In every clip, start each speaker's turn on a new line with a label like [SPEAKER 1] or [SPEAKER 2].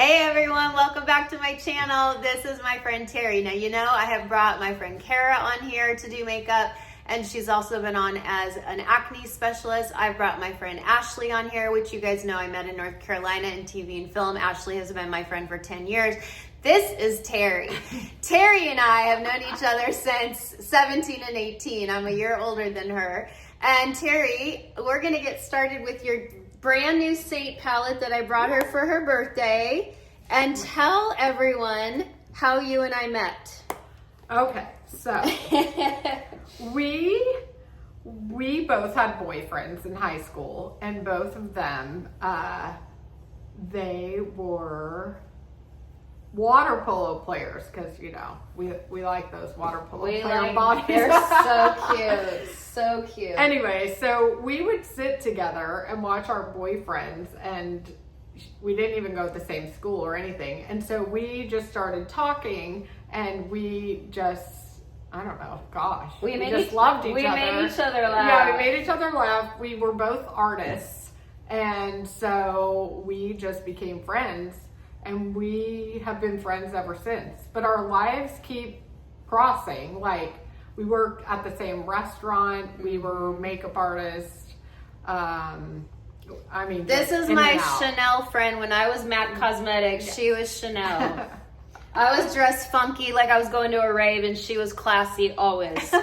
[SPEAKER 1] Hey everyone, welcome back to my channel. This is my friend Teri. Now, you know, I have brought my friend Kara on here to do makeup, and she's also been on as an acne specialist. I've brought my friend Ashley on here, which you guys know I met in North Carolina in TV and film. Ashley has been my friend for 10 years. This is Teri. Teri and I have known each other since 17 and 18. I'm a year older than her. And Teri, we're gonna get started with your brand new Seint palette that I brought her for her birthday, and tell everyone how you and I met.
[SPEAKER 2] Okay, so we both had boyfriends in high school, and both of them they were water polo players, because you know we like those water polo player bodies.
[SPEAKER 1] They're so cute, so cute.
[SPEAKER 2] Anyway, so we would sit together and watch our boyfriends, and we didn't even go to the same school or anything. And so we just started talking, and we just, I don't know, gosh, we just loved each other.
[SPEAKER 1] We made each other laugh.
[SPEAKER 2] Yeah, we made each other laugh. We were both artists, and so we just became friends. And we have been friends ever since. But our lives keep crossing. Like, we worked at the same restaurant. We were makeup artists. I mean,
[SPEAKER 1] this is my Chanel friend. When I was MAC Cosmetics, yes. She was Chanel. I was dressed funky, like I was going to a rave, and she was classy always.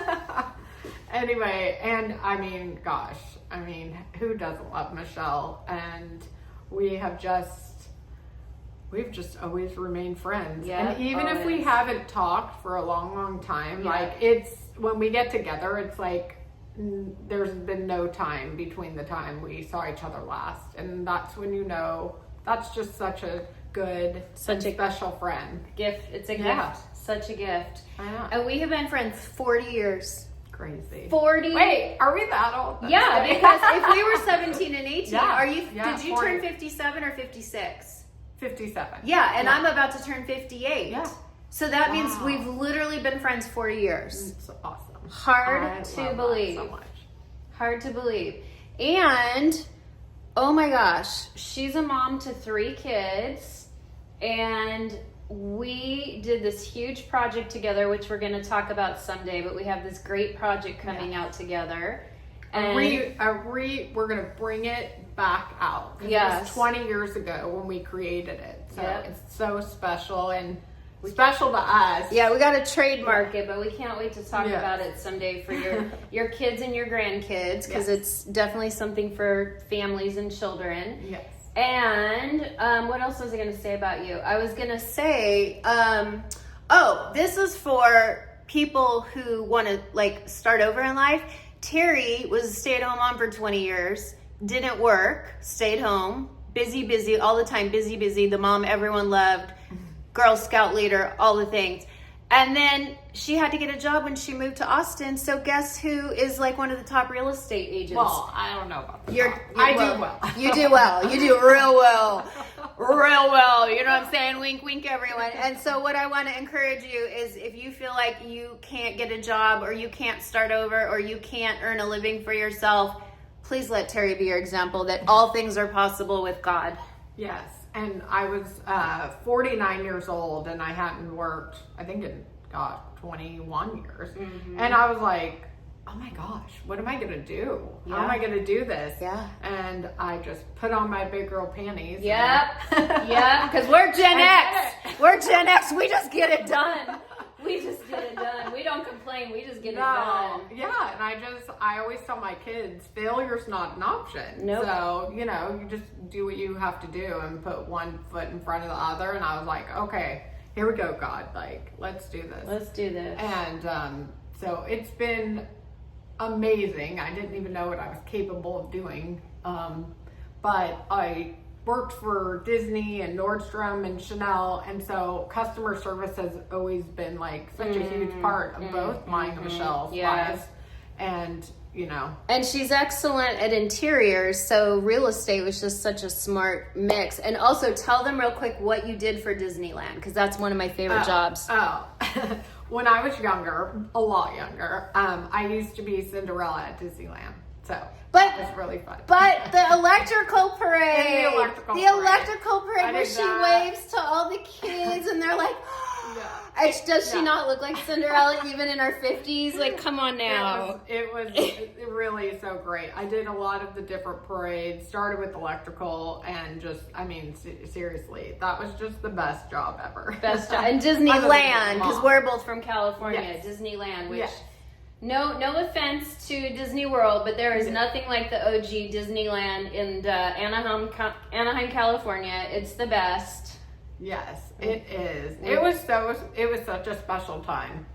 [SPEAKER 2] Anyway, and I mean, gosh, I mean, who doesn't love Michelle? And we've just always remained friends. Yeah, and even if we haven't talked for a long, long time, like it's, when we get together, it's like there's been no time between the time we saw each other last. And that's when you know that's just such a good, special friend.
[SPEAKER 1] Gift. It's a gift. Such a gift.
[SPEAKER 2] I know.
[SPEAKER 1] And we have been friends 40 years.
[SPEAKER 2] Crazy.
[SPEAKER 1] 40.
[SPEAKER 2] Wait, are we that old?
[SPEAKER 1] Yeah, because if we were 17 and 18, did you
[SPEAKER 2] 40.
[SPEAKER 1] turn 57 or 56?
[SPEAKER 2] 57.
[SPEAKER 1] Yeah, and I'm about to turn 58.
[SPEAKER 2] Yeah.
[SPEAKER 1] So that means we've literally been friends 40 years.
[SPEAKER 2] It's awesome.
[SPEAKER 1] Hard to believe.
[SPEAKER 2] So much.
[SPEAKER 1] Hard to believe. And, oh my gosh, she's a mom to 3 kids, and we did this huge project together, which we're going to talk about someday, but we have this great project coming out together. And
[SPEAKER 2] we're going to bring it back out.
[SPEAKER 1] Yes.
[SPEAKER 2] It was 20 years ago when we created it. So it's so special and special to us.
[SPEAKER 1] Yeah, we got to trademark it, but we can't wait to talk about it someday for your kids and your grandkids, because it's definitely something for families and children.
[SPEAKER 2] Yes.
[SPEAKER 1] And what else was I going to say about you? I was going to say, this is for people who want to like start over in life. Teri was a stay-at-home mom for 20 years, didn't work, stayed home, busy, all the time, busy, the mom everyone loved, Girl Scout leader, all the things. And then she had to get a job when she moved to Austin. So guess who is like one of the top real estate agents?
[SPEAKER 2] Well, I don't know about that.
[SPEAKER 1] I do well. You do well. You do real well. Real well. You know what I'm saying? Wink, wink, everyone. And so what I want to encourage you is, if you feel like you can't get a job, or you can't start over, or you can't earn a living for yourself, please let Teri be your example that all things are possible with God.
[SPEAKER 2] Yes. And I was 49 years old, and I hadn't worked, I think in 21 years. Mm-hmm. And I was like, oh my gosh, what am I going to do?
[SPEAKER 1] Yeah.
[SPEAKER 2] How am I going to do this?
[SPEAKER 1] Yeah.
[SPEAKER 2] And I just put on my big girl panties.
[SPEAKER 1] Yep. Yeah, because we're Gen X. We're Gen X. We just get it done. We just get it done. We don't complain. We just get it done.
[SPEAKER 2] Yeah, and I always tell my kids, failure's not an option.
[SPEAKER 1] Nope.
[SPEAKER 2] So, you know, you just do what you have to do and put one foot in front of the other. And I was like, okay, here we go, God. Like, let's do this.
[SPEAKER 1] Let's do this.
[SPEAKER 2] And so it's been amazing. I didn't even know what I was capable of doing. But I worked for Disney and Nordstrom and Chanel, and so customer service has always been like such a huge part of both mine and Michelle's lives. And you know,
[SPEAKER 1] and she's excellent at interiors, so real estate was just such a smart mix. And also tell them real quick what you did for Disneyland, because that's one of my favorite jobs.
[SPEAKER 2] When I was younger, a lot younger, I used to be Cinderella at Disneyland. So
[SPEAKER 1] But
[SPEAKER 2] it was really fun.
[SPEAKER 1] But the electrical parade,
[SPEAKER 2] And the electrical
[SPEAKER 1] parade
[SPEAKER 2] I
[SPEAKER 1] where
[SPEAKER 2] did
[SPEAKER 1] she
[SPEAKER 2] that.
[SPEAKER 1] waves to all the kids and they're like,
[SPEAKER 2] Yeah.
[SPEAKER 1] does she
[SPEAKER 2] Yeah.
[SPEAKER 1] not look like Cinderella even in her 50s? Like, come on now.
[SPEAKER 2] It was really so great. I did a lot of the different parades, started with electrical, and just, I mean, seriously, that was just the best job ever.
[SPEAKER 1] Best job. And
[SPEAKER 2] Other than
[SPEAKER 1] Disneyland, because
[SPEAKER 2] Mom.
[SPEAKER 1] we're both from California.
[SPEAKER 2] Yes.
[SPEAKER 1] Disneyland, which,
[SPEAKER 2] Yes.
[SPEAKER 1] no offense to Disney World, but there is nothing like the OG Disneyland in Anaheim, California. It's the best.
[SPEAKER 2] Yes, it is. It was such a special time.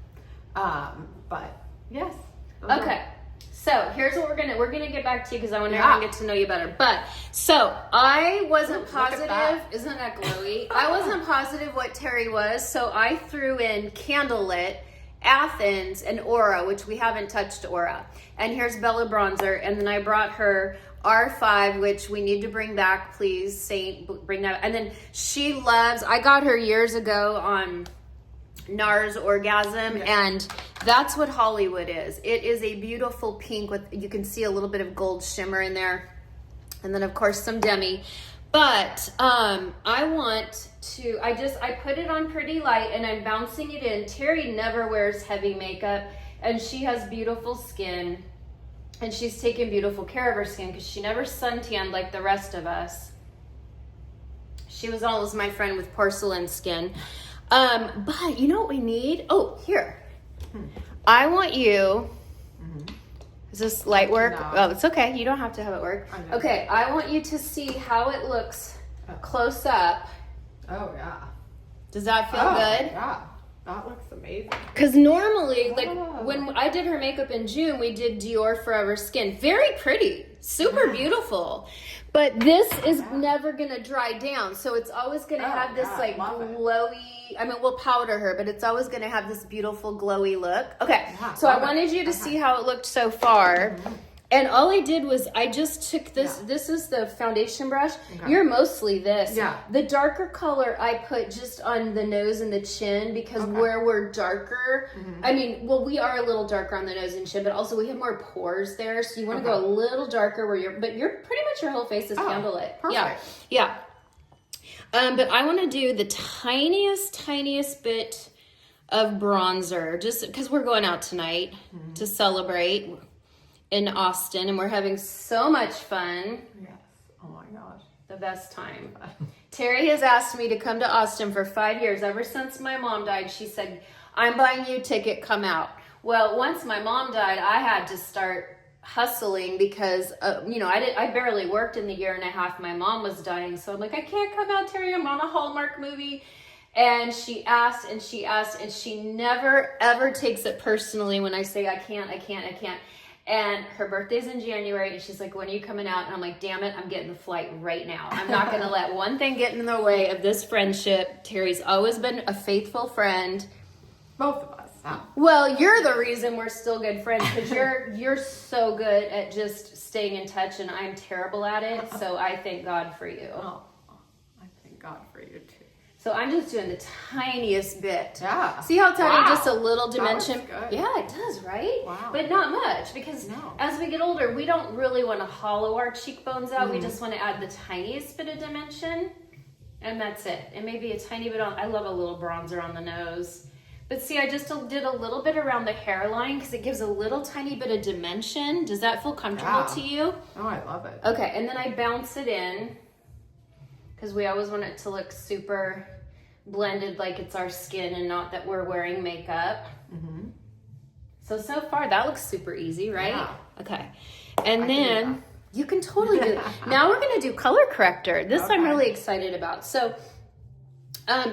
[SPEAKER 2] But yes.
[SPEAKER 1] Okay. So here's what we're gonna get back to you because I want to get to know you better. But so I wasn't positive. Isn't that glowy? I wasn't positive what Teri was, so I threw in Candlelit, Athens, and Aura, which we haven't touched Aura. And here's Bella Bronzer, and then I brought her R5, which we need to bring back, please. Seint, bring that. And then she loves. I got her years ago on NARS Orgasm, and that's what Hollywood is. It is a beautiful pink with, you can see a little bit of gold shimmer in there, and then of course some demi. But I want to, I put it on pretty light and I'm bouncing it in. Teri never wears heavy makeup and she has beautiful skin and she's taken beautiful care of her skin because she never suntanned like the rest of us. She was always my friend with porcelain skin. But you know what we need? Oh, here. I want you. Is this light work?
[SPEAKER 2] No.
[SPEAKER 1] Oh, it's okay. You don't have to have it work. Okay, I want you to see how it looks close up.
[SPEAKER 2] Oh yeah.
[SPEAKER 1] Does that feel good?
[SPEAKER 2] Yeah. That looks amazing.
[SPEAKER 1] Because normally, like when I did her makeup in June, we did DIOR Forever Skin. Very pretty, super beautiful. But this is never gonna dry down, so it's always gonna have this like glowy. I mean, we'll powder her, but it's always gonna have this beautiful glowy look. Okay, so I wanted you to see how it looked so far. And all I did was I just took this. This is the foundation brush. You're mostly this.
[SPEAKER 2] Yeah.
[SPEAKER 1] The darker color I put just on the nose and the chin because where we're darker, I mean, well, we are a little darker on the nose and chin, but also we have more pores there. So you want to go a little darker where but you're pretty much your whole face is candlelit.
[SPEAKER 2] Perfect.
[SPEAKER 1] Yeah. But I want to do the tiniest bit of bronzer just because we're going out tonight to celebrate in Austin and we're having so much fun.
[SPEAKER 2] Yes. Oh my gosh.
[SPEAKER 1] The best time. Teri has asked me to come to Austin for 5 years. Ever since my mom died, she said, I'm buying you a ticket, come out. Well, once my mom died, I had to start hustling because, I barely worked in the year and a half my mom was dying. So I'm like, I can't come out, Teri. I'm on a Hallmark movie. And she asked and she asked and she never, ever takes it personally when I say, I can't. And her birthday's in January, and she's like, when are you coming out? And I'm like, damn it, I'm getting the flight right now. I'm not going to let one thing get in the way of this friendship. Teri's always been a faithful friend.
[SPEAKER 2] Both of us.
[SPEAKER 1] Well, you're the reason we're still good friends, because you're so good at just staying in touch, and I'm terrible at it, so I thank God for you.
[SPEAKER 2] Oh, I thank God for you, too.
[SPEAKER 1] So I'm just doing the tiniest bit.
[SPEAKER 2] Yeah.
[SPEAKER 1] See how tiny, just a little dimension?
[SPEAKER 2] That looks good.
[SPEAKER 1] Yeah, it does, right?
[SPEAKER 2] Wow.
[SPEAKER 1] But not much, because as we get older, we don't really want to hollow our cheekbones out. We just want to add the tiniest bit of dimension, and that's it. And maybe a tiny bit on, I love a little bronzer on the nose. But see, I just did a little bit around the hairline because it gives a little tiny bit of dimension. Does that feel comfortable to you?
[SPEAKER 2] Oh, I love it.
[SPEAKER 1] Okay, and then I bounce it in because we always want it to look super blended, like it's our skin and not that we're wearing makeup. So far that looks super easy, right?
[SPEAKER 2] Yeah.
[SPEAKER 1] Okay, and then you can totally do it. Now we're gonna do color corrector. This I'm really excited about. So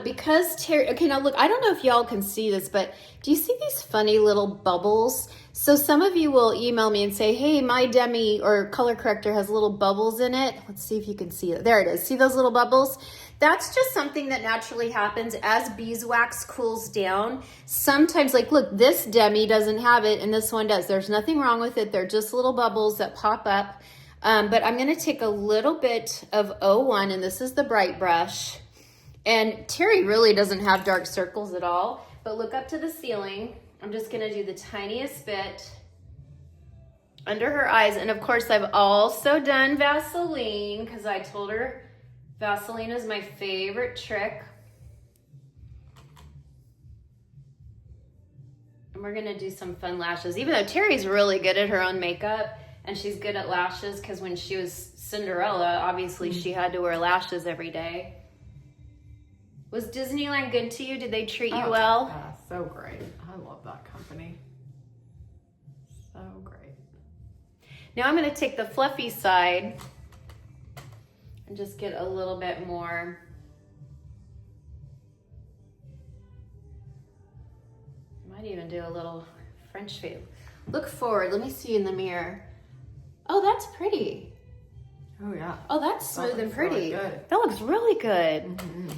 [SPEAKER 1] because Teri, okay, now look, I don't know if y'all can see this, but do you see these funny little bubbles? So some of you will email me and say, hey, my demi or color corrector has little bubbles in it. Let's see if you can see it. There it is. See those little bubbles? That's just something that naturally happens as beeswax cools down. Sometimes, like, look, this demi doesn't have it and this one does. There's nothing wrong with it. They're just little bubbles that pop up. But I'm going to take a little bit of 01, and this is the bright brush. And Teri really doesn't have dark circles at all, but look up to the ceiling. I'm just gonna do the tiniest bit under her eyes. And of course, I've also done Vaseline because I told her Vaseline is my favorite trick. And we're gonna do some fun lashes, even though Teri's really good at her own makeup and she's good at lashes because when she was Cinderella, obviously she had to wear lashes every day. Was Disneyland good to you? Did they treat you well?
[SPEAKER 2] Yeah, so great. I love that company. So great.
[SPEAKER 1] Now I'm gonna take the fluffy side and just get a little bit more. Might even do a little French fade. Look forward, let me see in the mirror. Oh, that's pretty.
[SPEAKER 2] Oh yeah.
[SPEAKER 1] Oh, that's smooth and pretty.
[SPEAKER 2] Really good.
[SPEAKER 1] That looks really good.
[SPEAKER 2] Mm-hmm.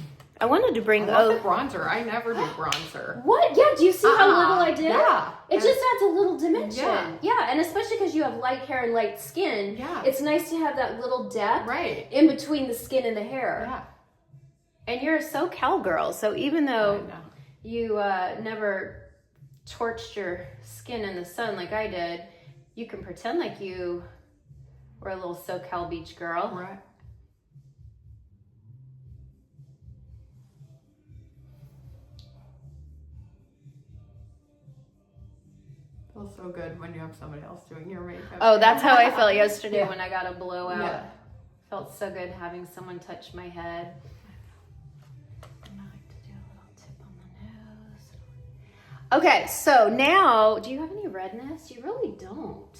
[SPEAKER 1] I wanted to bring
[SPEAKER 2] I love the bronzer. I never do bronzer.
[SPEAKER 1] What? Yeah, do you see how little I did?
[SPEAKER 2] Yeah.
[SPEAKER 1] It just adds a little dimension.
[SPEAKER 2] Yeah.
[SPEAKER 1] Yeah, and especially because you have light hair and light skin, it's nice to have that little depth in between the skin and the hair.
[SPEAKER 2] Yeah.
[SPEAKER 1] And you're a SoCal girl, so even though you never torched your skin in the sun like I did, you can pretend like you were a little SoCal beach girl.
[SPEAKER 2] Right. Feels so good when you have somebody else doing your makeup.
[SPEAKER 1] Oh, that's how I felt yesterday when I got a blowout. Yeah. Felt so good having someone touch my head. I like to do a little tip on the nose. Okay, so now, do you have any redness? You really don't.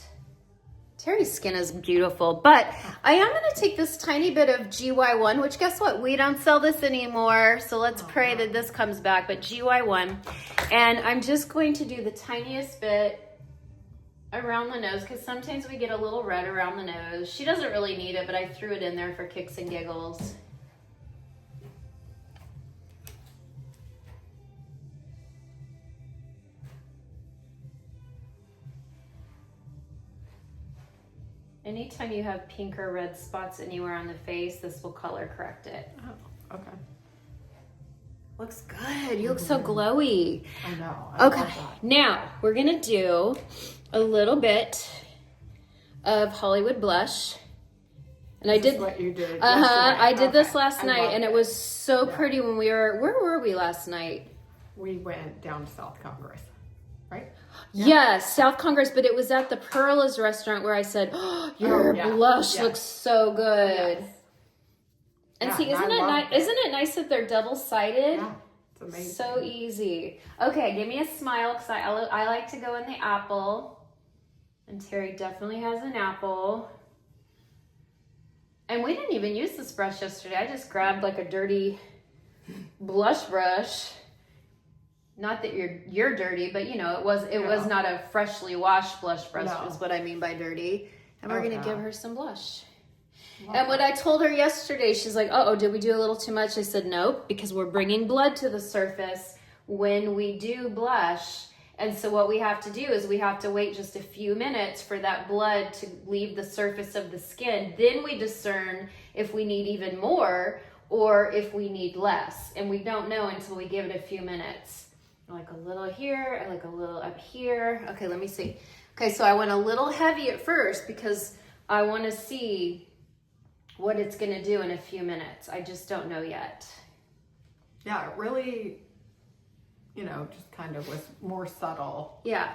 [SPEAKER 1] Teri's skin is beautiful, but I am going to take this tiny bit of GY1, which guess what? We don't sell this anymore, so let's pray that this comes back, but GY1. And I'm just going to do the tiniest bit around the nose because sometimes we get a little red around the nose. She doesn't really need it, but I threw it in there for kicks and giggles. Anytime you have pink or red spots anywhere on the face, this will color correct it.
[SPEAKER 2] Oh, okay.
[SPEAKER 1] Looks good. You look so glowy.
[SPEAKER 2] I know. I love that.
[SPEAKER 1] Now we're gonna do a little bit of Hollywood blush. And I did
[SPEAKER 2] what you did.
[SPEAKER 1] I did this last night and it was so pretty when we were, where were we last night?
[SPEAKER 2] We went down to South Congress, right?
[SPEAKER 1] Yes, South Congress, but it was at the Perla's restaurant where I said, oh, your blush looks so good.
[SPEAKER 2] Yes.
[SPEAKER 1] And see, isn't it nice that they're double-sided?
[SPEAKER 2] Yeah, it's amazing.
[SPEAKER 1] So easy. Okay, give me a smile because I like to go in the apple. And Teri definitely has an apple. And we didn't even use this brush yesterday. I just grabbed like a dirty blush brush. Not that you're dirty, but you know, it was not a freshly washed blush brush is what I mean by dirty. And we're gonna give her some blush. And what I told her yesterday, she's like, oh, did we do a little too much? I said, nope, because we're bringing blood to the surface when we do blush. And so what we have to do is we have to wait just a few minutes for that blood to leave the surface of the skin. Then we discern if we need even more or if we need less. And we don't know until we give it a few minutes. I like a little here, I like a little up here. Okay, let me see. Okay, so I went a little heavy at first because I want to see what it's going to do in a few minutes. I just don't know yet.
[SPEAKER 2] Yeah, it really, just kind of was more subtle.
[SPEAKER 1] Yeah.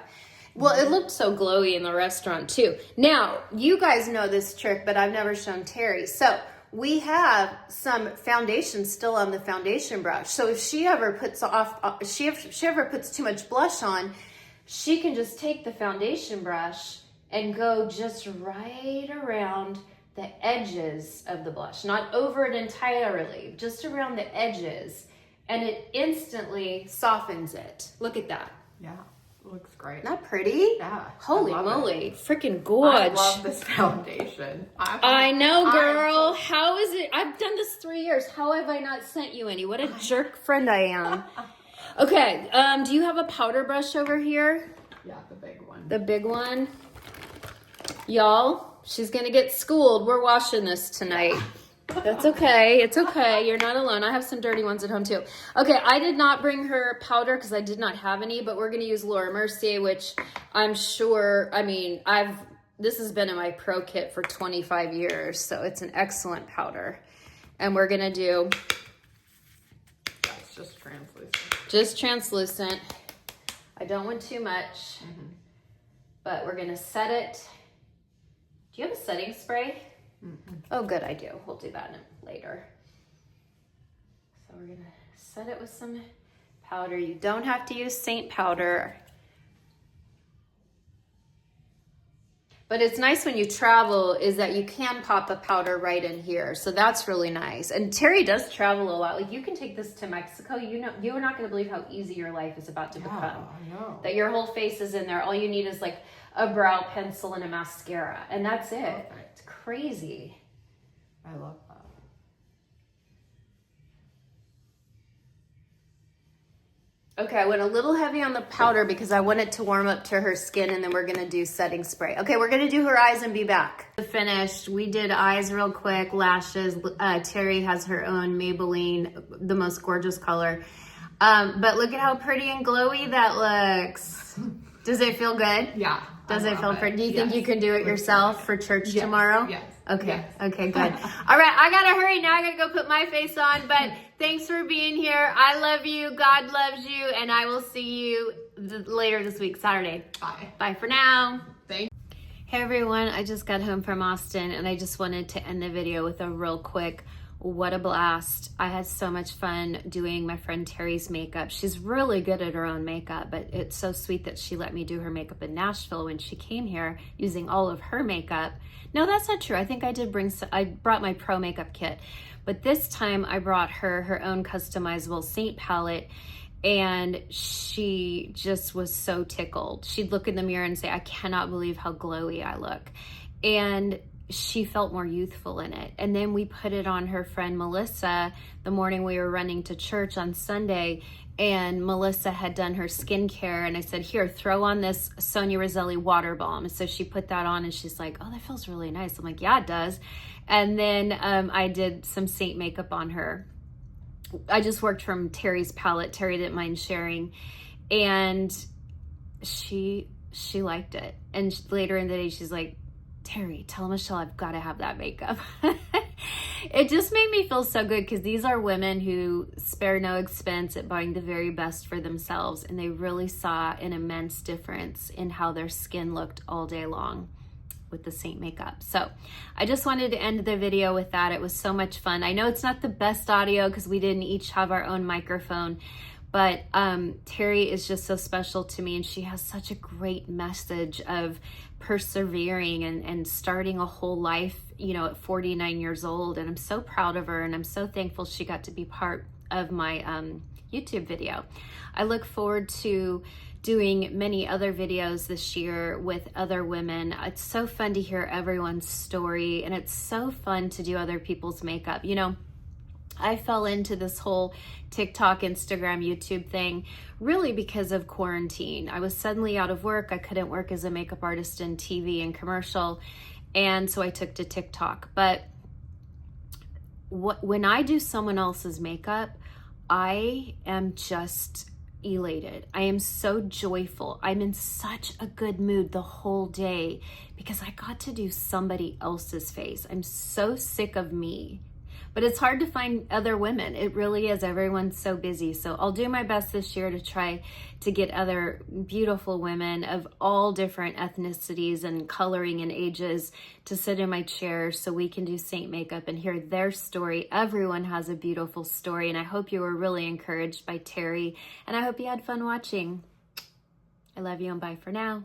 [SPEAKER 1] Well, it looked so glowy in the restaurant too. Now, you guys know this trick, but I've never shown Teri. So we have some foundation still on the foundation brush. So if she ever puts she ever puts too much blush on, she can just take the foundation brush and go just right around the edges of the blush, not over it entirely, just around the edges, and it instantly softens it. Look at that.
[SPEAKER 2] Yeah, it looks great.
[SPEAKER 1] Not pretty?
[SPEAKER 2] Yeah.
[SPEAKER 1] Holy moly, freaking gorge.
[SPEAKER 2] I love this foundation.
[SPEAKER 1] I know, girl. How is it? I've done this 3 years. How have I not sent you any? What a jerk friend I am. Okay, do you have a powder brush over here?
[SPEAKER 2] Yeah, the big one.
[SPEAKER 1] The big one? Y'all, she's gonna get schooled. We're washing this tonight. That's okay. It's okay. You're not alone. I have some dirty ones at home too. Okay, I did not bring her powder because I did not have any, but we're going to use Laura Mercier, which I'm sure, I've this has been in my pro kit for 25 years, so it's an excellent powder. And we're gonna do...
[SPEAKER 2] That's just translucent.
[SPEAKER 1] Just translucent. I don't want too much, but we're gonna set it. Do you have a setting spray? Oh, good, I do. We'll do that later. So we're gonna set it with some powder. You don't have to use Seint powder. But it's nice when you travel is that you can pop a powder right in here. So that's really nice. And Teri does travel a lot. Like you can take this to Mexico. You know, you are not gonna believe how easy your life is about to become.
[SPEAKER 2] I know.
[SPEAKER 1] That your whole face is in there. All you need is like a brow pencil and a mascara. And that's it.
[SPEAKER 2] Perfect.
[SPEAKER 1] It's crazy.
[SPEAKER 2] I love that.
[SPEAKER 1] Okay, I went a little heavy on the powder because I want it to warm up to her skin, and then we're gonna do setting spray. Okay, we're gonna do her eyes and be back. Finished. We did eyes real quick, lashes. Teri has her own Maybelline, the most gorgeous color. But look at how pretty and glowy that looks. Does it feel good?
[SPEAKER 2] Yeah.
[SPEAKER 1] Does it feel pretty? Do you think you can do it yourself for church tomorrow?
[SPEAKER 2] Yes.
[SPEAKER 1] Okay.
[SPEAKER 2] Yes.
[SPEAKER 1] Okay, good. All right, I gotta hurry now. I gotta go put my face on, but thanks for being here. I love you. God loves you, and I will see you later this week, Saturday.
[SPEAKER 2] Bye.
[SPEAKER 1] Bye for now.
[SPEAKER 2] Thanks.
[SPEAKER 1] Hey everyone, I just got home from Austin, and I just wanted to end the video with a real quick, what a blast. I had so much fun doing my friend Teri's makeup. She's really good at her own makeup, but it's so sweet that she let me do her makeup in Nashville when she came here using all of her makeup. No, that's not true. I think I did I brought my pro makeup kit, but this time I brought her own customizable Seint palette, and she just was so tickled. She'd look in the mirror and say, I cannot believe how glowy I look. And she felt more youthful in it. And then we put it on her friend Melissa the morning we were running to church on Sunday, and Melissa had done her skincare, and I said, here, throw on this Sonia Roselli water balm. And so she put that on, and she's like, oh, that feels really nice. I'm like, yeah, it does. And then I did some Seint makeup on her. I just worked from Teri's palette. Teri didn't mind sharing, and she liked it. And later in the day, she's like, Teri, tell Michelle I've got to have that makeup. It just made me feel so good because these are women who spare no expense at buying the very best for themselves, and they really saw an immense difference in how their skin looked all day long with the Seint makeup. So I just wanted to end the video with that. It was so much fun. I know it's not the best audio because we didn't each have our own microphone, but Teri is just so special to me, and she has such a great message of persevering and starting a whole life, you know, at 49 years old. And I'm so proud of her, and I'm so thankful she got to be part of my YouTube video. I look forward to doing many other videos this year with other women. It's so fun to hear everyone's story, and it's so fun to do other people's makeup. You know, I fell into this whole TikTok, Instagram, YouTube thing really because of quarantine. I was suddenly out of work. I couldn't work as a makeup artist in TV and commercial, and so I took to TikTok. But when I do someone else's makeup, I am just elated. I am so joyful. I'm in such a good mood the whole day because I got to do somebody else's face. I'm so sick of me. But it's hard to find other women. It really is. Everyone's so busy. So I'll do my best this year to try to get other beautiful women of all different ethnicities and coloring and ages to sit in my chair so we can do Seint makeup and hear their story. Everyone has a beautiful story, and I hope you were really encouraged by Teri, and I hope you had fun watching. I love you, and bye for now.